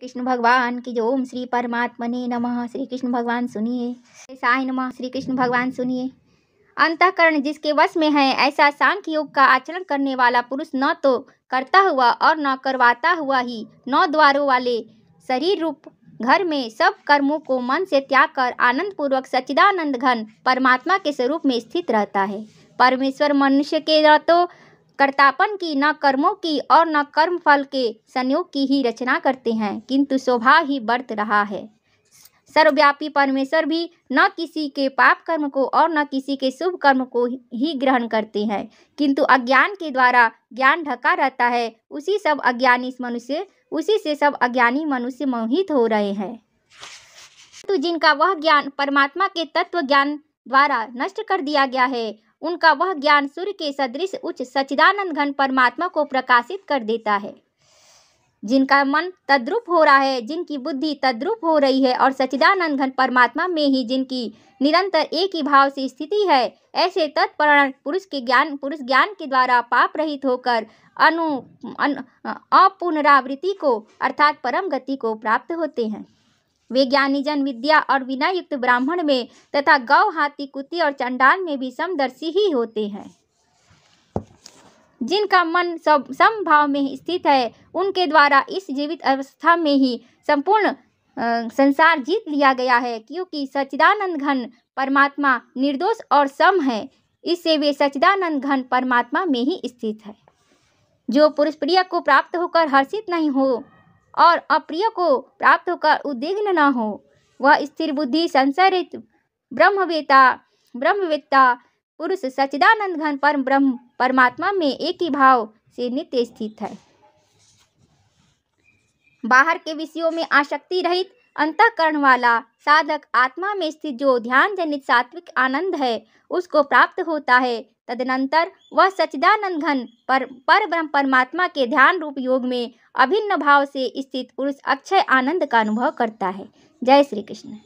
कृष्ण भगवान की जो ओम श्री परमात्मने नमः। श्री कृष्ण भगवान सुनिए। साई नमः। श्री कृष्ण भगवान सुनिए। अंतःकरण जिसके वश में है, ऐसा सांख्य योग का आचरण करने वाला पुरुष न तो करता हुआ और न करवाता हुआ ही 9 द्वारों वाले शरीर रूप घर में सब कर्मों को मन से त्याग कर आनंद पूर्वक सच्चिदानंद घन परमात्मा के स्वरूप में स्थित रहता है। परमेश्वर मनुष्य के न तो कर्तापन की, न कर्मों की और न कर्म फल के संयोग की ही रचना करते हैं, किंतु स्वभाव ही बरत रहा है। सर्वव्यापी परमेश्वर भी न किसी के पाप कर्म को और न किसी के शुभ कर्म को ही ग्रहण करते हैं, किंतु अज्ञान के द्वारा ज्ञान ढका रहता है। उसी से सब अज्ञानी मनुष्य मोहित हो रहे हैं। तो जिनका वह ज्ञान परमात्मा के तत्व ज्ञान द्वारा नष्ट कर दिया गया है, उनका वह ज्ञान सूर्य के सदृश उच्च सच्चिदानंद घन परमात्मा को प्रकाशित कर देता है। जिनका मन तद्रूप हो रहा है, जिनकी बुद्धि तद्रूप हो रही है और सच्चिदानंद घन परमात्मा में ही जिनकी निरंतर एक ही भाव से स्थिति है, ऐसे तत्परायण पुरुष ज्ञान के द्वारा पाप रहित होकर अपुनरावृत्ति को अर्थात परम गति को प्राप्त होते हैं। वे ज्ञानी जन विद्या और विनय युक्त ब्राह्मण में तथा गौ, हाथी, कुत्ते और चंडाल में भी समदर्शी ही होते हैं। जिनका मन समभाव में स्थित है, उनके द्वारा इस जीवित अवस्था में ही संपूर्ण संसार जीत लिया गया है, क्योंकि सच्चिदानंद घन परमात्मा निर्दोष और सम है। इससे वे सच्चिदानंद घन परमात्मा में ही स्थित है। जो पुरुष प्रिय को प्राप्त होकर हर्षित नहीं हो और अप्रिय को प्राप्त होकर उद्विग्न न हो, वह स्थिर बुद्धि संशय रहित ब्रह्मवेत्ता पुरुष सच्चिदानंद घन परम ब्रह्म परमात्मा में एक ही भाव से नित्य स्थित है। बाहर के विषयों में आसक्ति रहित अंतःकरण वाला साधक आत्मा में स्थित जो ध्यान जनित सात्विक आनंद है, उसको प्राप्त होता है। तदनंतर वह सच्चिदानंद घन पर ब्रह्म परमात्मा के ध्यान रूप योग में अभिन्न भाव से स्थित पुरुष अक्षय आनंद का अनुभव करता है। जय श्री कृष्ण।